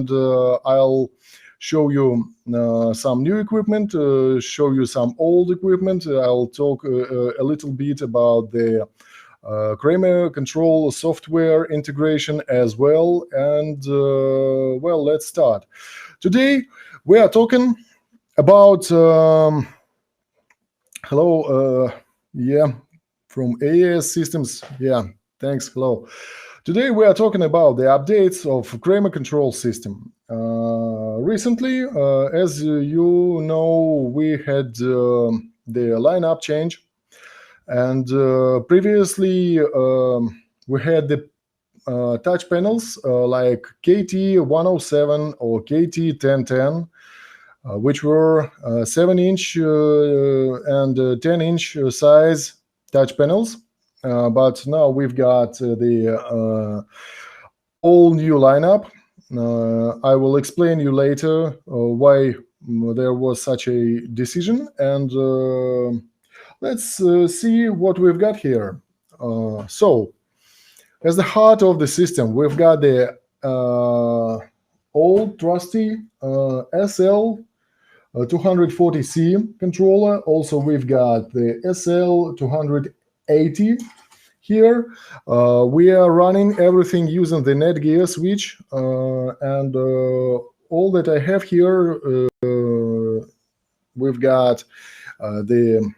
I'll show you some new equipment, show you some old equipment. I'll talk a little bit about the Kramer Control software integration as well. And well, let's start. Today we are talking about hello, yeah, from AES Systems. Yeah, thanks. Hello. Today we are talking about the updates of Kramer Control system. Recently, as you know, we had the lineup change, and previously we had the touch panels like KT107 or KT1010, which were 7-inch and 10-inch size touch panels. But now we've got the all new lineup. I will explain you later why there was such a decision, and let's see what we've got here. So, as the heart of the system, we've got the old trusty SL 240C controller. Also, we've got the SL 280 here. We are running everything using the Netgear switch, and all that I have here, we've got the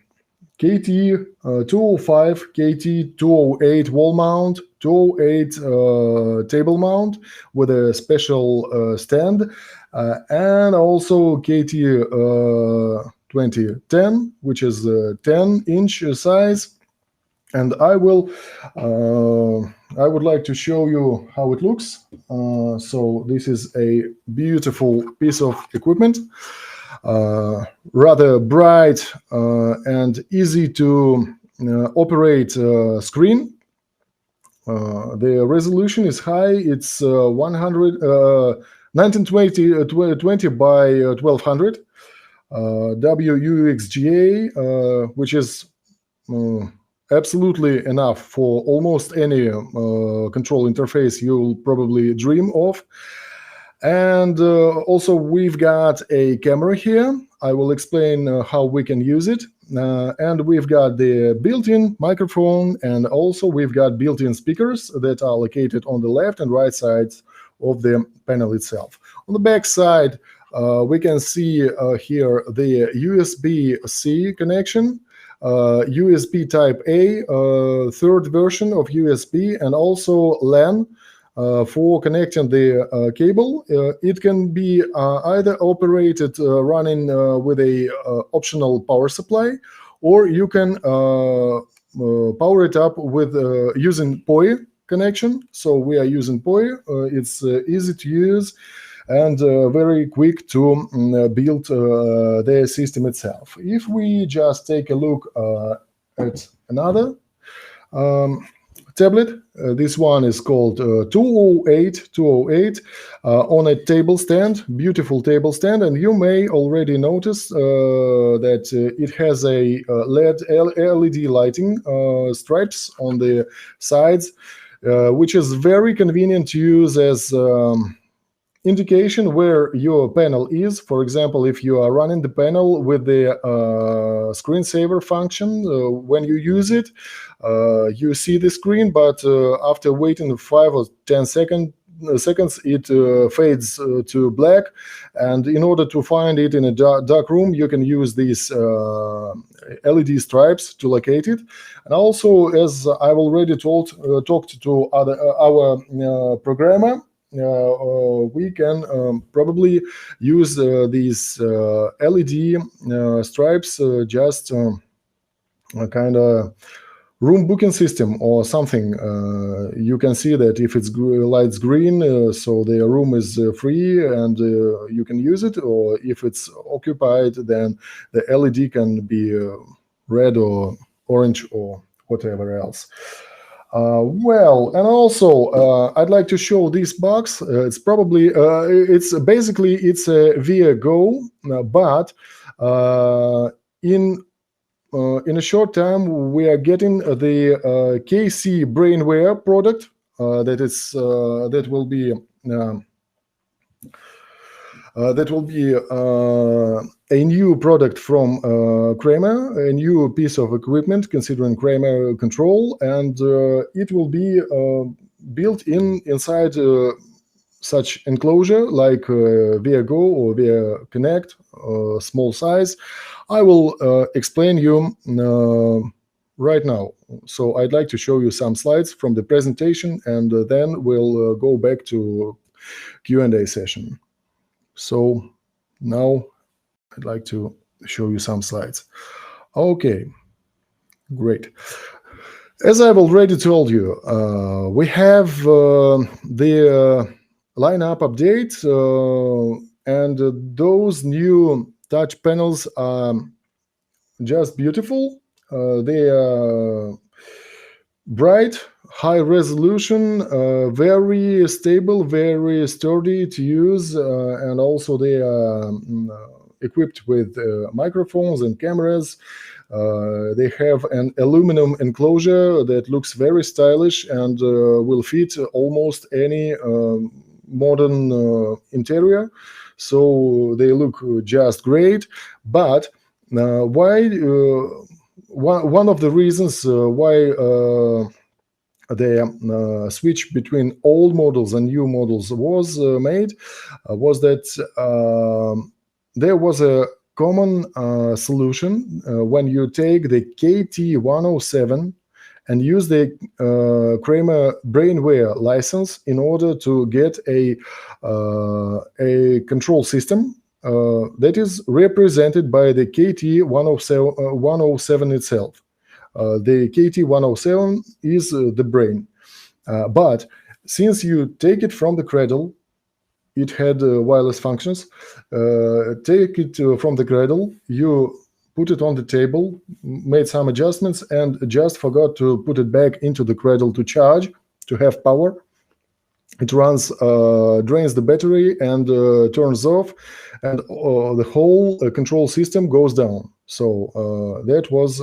KT205, KT208 wall mount, 208 table mount with a special stand, and also KT2010, which is 10-inch size. And I would like to show you how it looks. So this is a beautiful piece of equipment, rather bright and easy to operate screen. The resolution is high. It's 1920 by 1200 WUXGA, which is absolutely enough for almost any control interface you'll probably dream of. And also we've got a camera here. I will explain how we can use it. And we've got the built-in microphone, and also we've got built-in speakers that are located on the left and right sides of the panel itself. On the back side, we can see here the USB-C connection, USB Type A, third version of USB, and also LAN for connecting the cable. It can be either operated running with a optional power supply, or you can power it up with using POE connection. So we are using POE. It's easy to use and very quick to build the system itself. If we just take a look at another tablet, this one is called 208 on a table stand, beautiful table stand, and you may already notice that it has a LED lighting stripes on the sides, which is very convenient to use as indication where your panel is. For example, if you are running the panel with the screensaver function, when you use it, you see the screen, but after waiting 5 or 10 seconds, it fades to black. And in order to find it in a dark room, you can use these LED stripes to locate it. And also, as I've already talked to our programmer, we can probably use these LED stripes just kind of room booking system or something. You can see that if it's lights green, so the room is free and you can use it, or if it's occupied, then the LED can be red or orange or whatever else. Well, and also I'd like to show this box. It's probably it's basically it's a VIA Go, but in a short time we are getting the KC Brainware product that will be That will be a new product from Kramer, a new piece of equipment considering Kramer Control, and it will be built inside such enclosure like via Go or via Connect, small size. I will explain you right now. So I'd like to show you some slides from the presentation, and then we'll go back to Q&A session. So now I'd like to show you some slides. Okay, great. As I've already told you, we have the lineup update, and those new touch panels are just beautiful. They are bright, high resolution, very stable, very sturdy to use, and also they are equipped with microphones and cameras. They have an aluminum enclosure that looks very stylish and will fit almost any modern interior. So they look just great. But why? One of the reasons why the switch between old models and new models was made was that there was a common solution when you take the KT107 and use the Kramer Brainware license in order to get a control system that is represented by the KT107 itself. The KT107 is the brain. But since you take it from the cradle, it had wireless functions. Take it from the cradle, you put it on the table, made some adjustments, and just forgot to put it back into the cradle to charge, to have power. It runs, drains the battery and turns off, and the whole control system goes down. So that was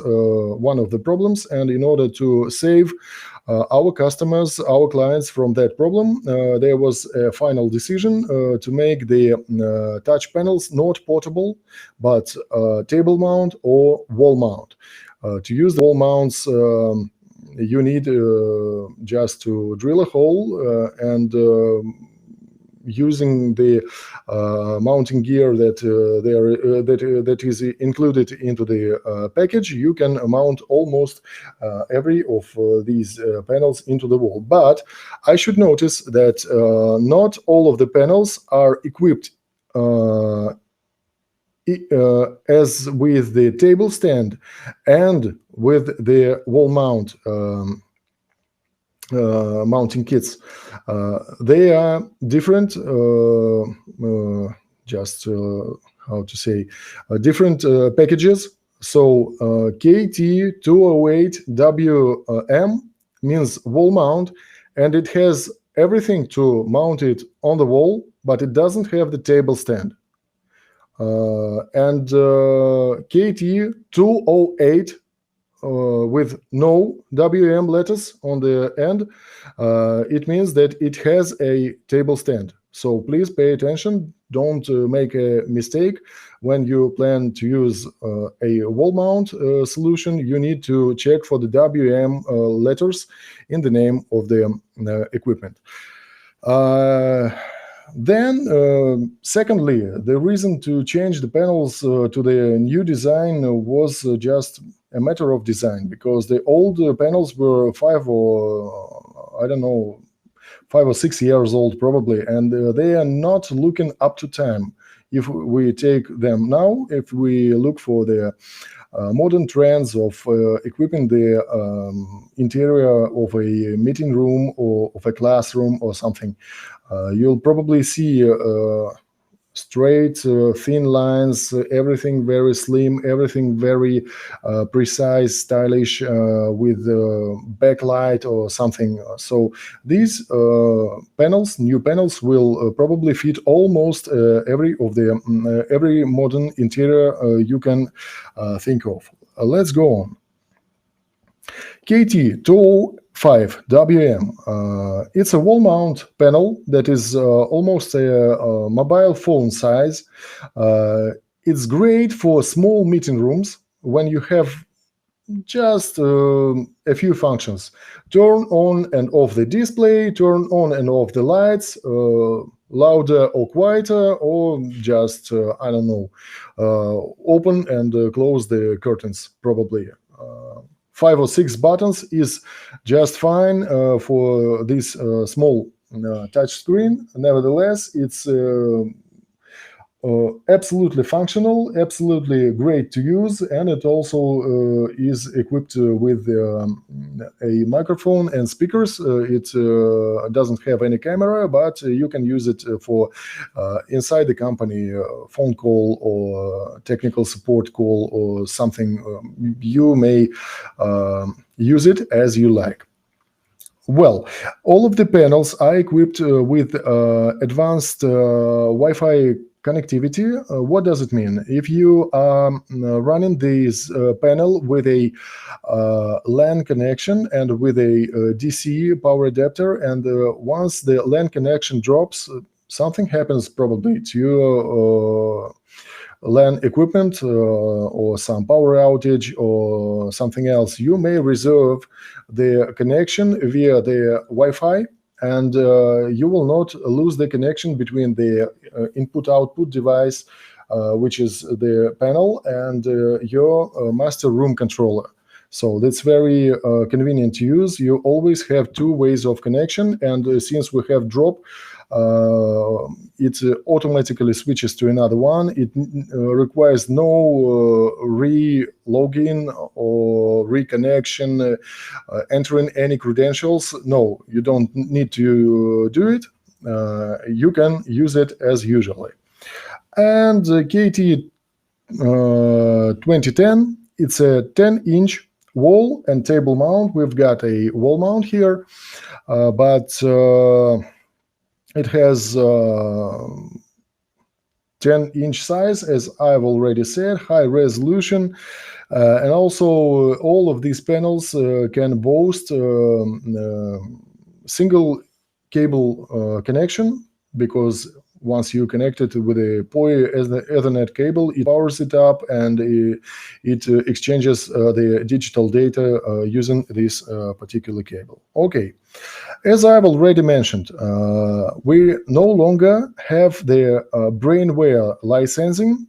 one of the problems, and in order to save our customers, our clients from that problem, there was a final decision to make the touch panels not portable, but table mount or wall mount. To use the wall mounts, you need just to drill a hole and using the mounting gear that is included into the package, you can mount almost every of these panels into the wall. But I should notice that not all of the panels are equipped as with the table stand and with the wall mount mounting kits. They are different, different packages. So KT208WM means wall mount, and it has everything to mount it on the wall, but it doesn't have the table stand. And KT208 with no WM letters on the end, it means that it has a table stand. So please pay attention. Don't make a mistake. When you plan to use a wall mount solution, you need to check for the WM letters in the name of the equipment. Then, secondly, the reason to change the panels to the new design was just a matter of design, because the old panels were 5 or 6 years old probably, and they are not looking up to time. If we take them now, if we look for the modern trends of equipping the interior of a meeting room or of a classroom or something, you'll probably see straight, thin lines, everything very slim, everything very precise, stylish, with backlight or something. So these panels, new panels, will probably fit almost every modern interior you can think of. Let's go on. KT2 5. WM. It's a wall mount panel that is almost a mobile phone size. It's great for small meeting rooms when you have just a few functions. Turn on and off the display, turn on and off the lights, louder or quieter, or just, I don't know, open and close the curtains, probably. 5 or 6 buttons is just fine for this small touch screen. Nevertheless, it's absolutely functional, absolutely great to use, and it also is equipped with a microphone and speakers. It doesn't have any camera, but you can use it for inside the company phone call or technical support call or something. You may use it as you like. Well, all of the panels are equipped with advanced Wi-Fi connectivity. What does it mean? If you are running this panel with a LAN connection and with a DC power adapter, and once the LAN connection drops, something happens probably to your LAN equipment or some power outage or something else, you may reserve the connection via the Wi-Fi, and you will not lose the connection between the input-output device, which is the panel, and your master room controller. So that's very convenient to use. You always have 2 ways of connection, and since we have drop, it automatically switches to another one. It requires no re-login or reconnection, entering any credentials. No, you don't need to do it. You can use it as usually. And KT 2010, it's a 10-inch wall and table mount. We've got a wall mount here, but it has 10-inch size, as I've already said, high resolution, and also all of these panels can boast single cable connection, because once you connect it with a PoE Ethernet cable, it powers it up and it exchanges the digital data using this particular cable. Okay. As I've already mentioned, we no longer have the brainware licensing.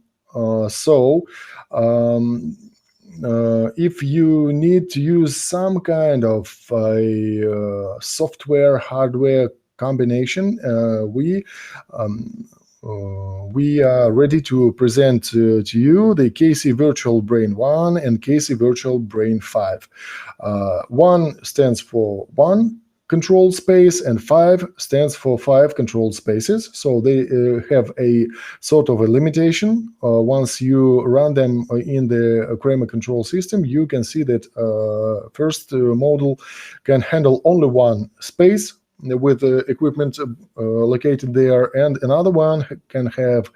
So if you need to use some kind of software hardware combination, we are ready to present to you the KC Virtual Brain 1 and KC Virtual Brain 5. 1 stands for 1 controlled space, and 5 stands for 5 controlled spaces. So they have a sort of a limitation. Once you run them in the Kramer Control system, you can see that first model can handle only 1 space with equipment located there, and another one can have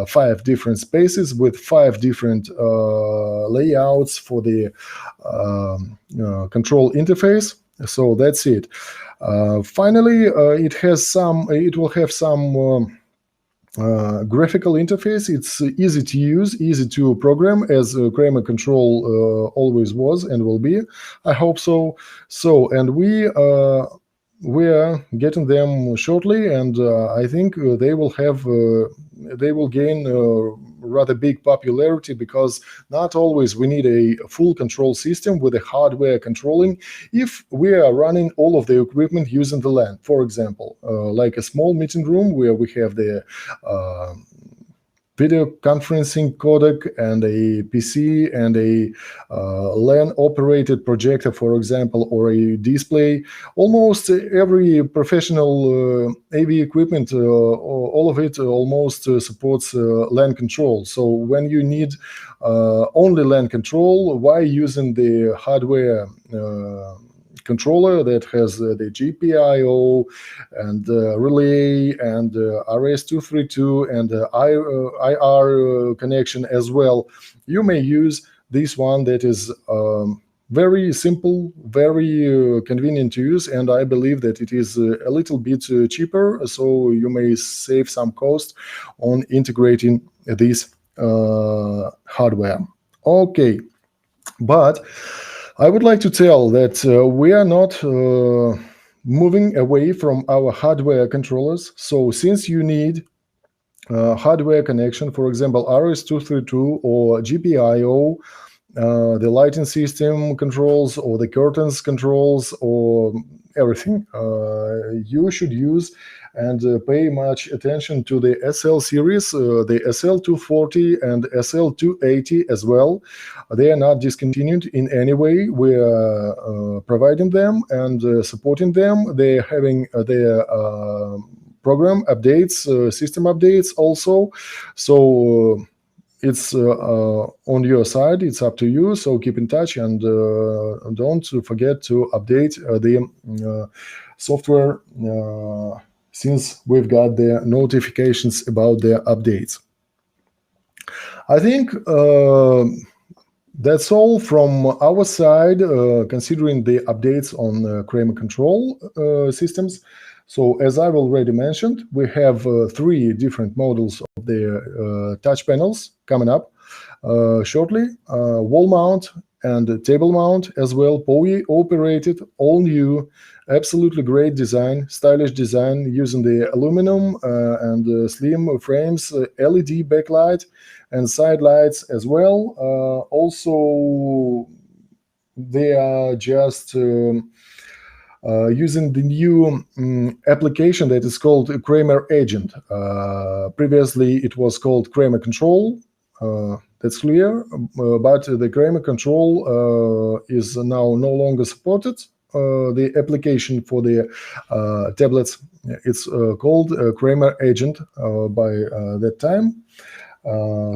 5 different spaces with 5 different layouts for the control interface. So that's it. Finally, it will have some graphical interface. It's easy to use, easy to program, as Kramer Control always was and will be. I hope so. And we are getting them shortly, and I think they will gain rather big popularity, because not always we need a full control system with the hardware controlling if we are running all of the equipment using the LAN. For example, like a small meeting room where we have the video conferencing codec and a PC and a LAN operated projector, for example, or a display. Almost every professional AV equipment, all of it almost supports LAN control. So when you need only LAN control, why using the hardware controller that has the GPIO and relay and RS-232 and IR connection as well? You may use this one that is very simple, very convenient to use, and I believe that it is a little bit cheaper, so you may save some cost on integrating this hardware. Okay, but I would like to tell that we are not moving away from our hardware controllers. So since you need hardware connection, for example, RS-232 or GPIO, the lighting system controls or the curtains controls or everything, you should use and pay much attention to the SL series, the SL240 and SL280 as well. They are not discontinued in any way. We are providing them and supporting them. They are having their program updates, system updates also. So it's on your side. It's up to you. So keep in touch and don't forget to update the software since we've got the notifications about their updates. I think that's all from our side, considering the updates on Kramer Control systems. So as I've already mentioned, we have 3 different models of the touch panels coming up shortly. Wall mount and table mount as well, POE operated, all new, absolutely great design, stylish design using the aluminum and slim frames, LED backlight and side lights as well. Also, they are just using the new application that is called Kramer Agent. Previously, it was called Kramer Control. That's clear, but the Kramer Control is now no longer supported. The application for the tablets, it's called Kramer Agent by that time.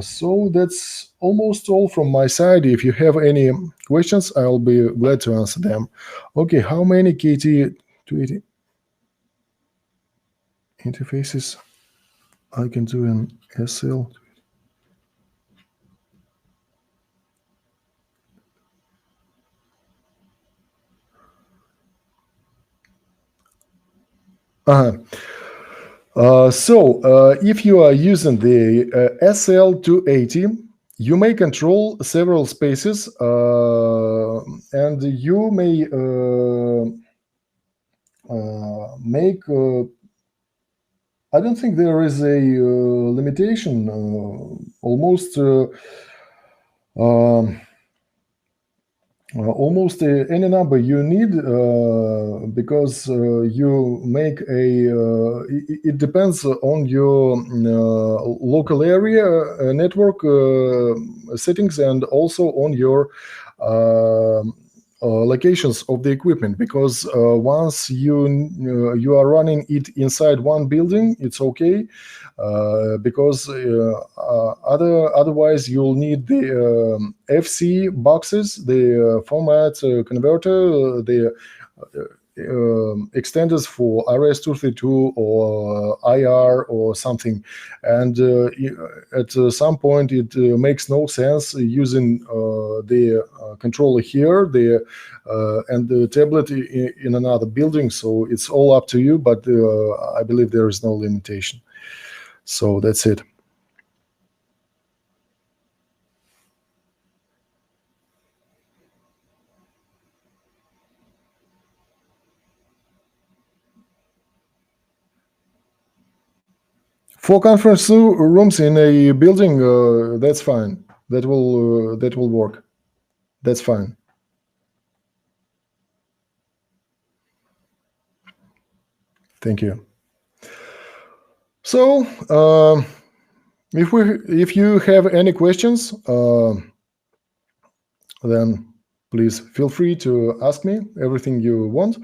So that's almost all from my side. If you have any questions, I'll be glad to answer them. Okay, how many KT280 interfaces I can do in SL? If you are using the SL280, you may control several spaces and you may make, I don't think there is a limitation, almost any number you need, because you make it depends on your local area network settings and also on your locations of the equipment, because once you are running it inside one building, it's okay, because otherwise you'll need the FC boxes, the format converter, the extenders for RS-232 or IR or something, and at some point it makes no sense using the controller here, and the tablet in another building. So it's all up to you, but I believe there is no limitation. So that's it. For conference rooms in a building, that's fine. That will work. That's fine. Thank you. So, if you have any questions, then please feel free to ask me everything you want.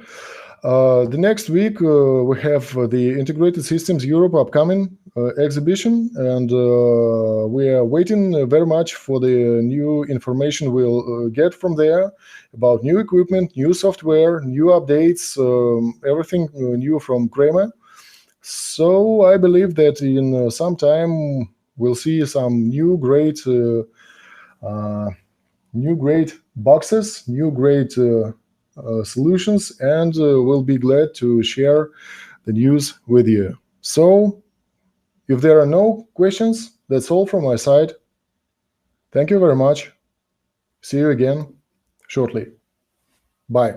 The next week we have the Integrated Systems Europe upcoming exhibition, and we are waiting very much for the new information we'll get from there about new equipment, new software, new updates, everything new from Kramer. So I believe that in some time we'll see some new great new great boxes, new great solutions, and we'll be glad to share the news with you. So, if there are no questions, that's all from my side. Thank you very much. See you again shortly. Bye.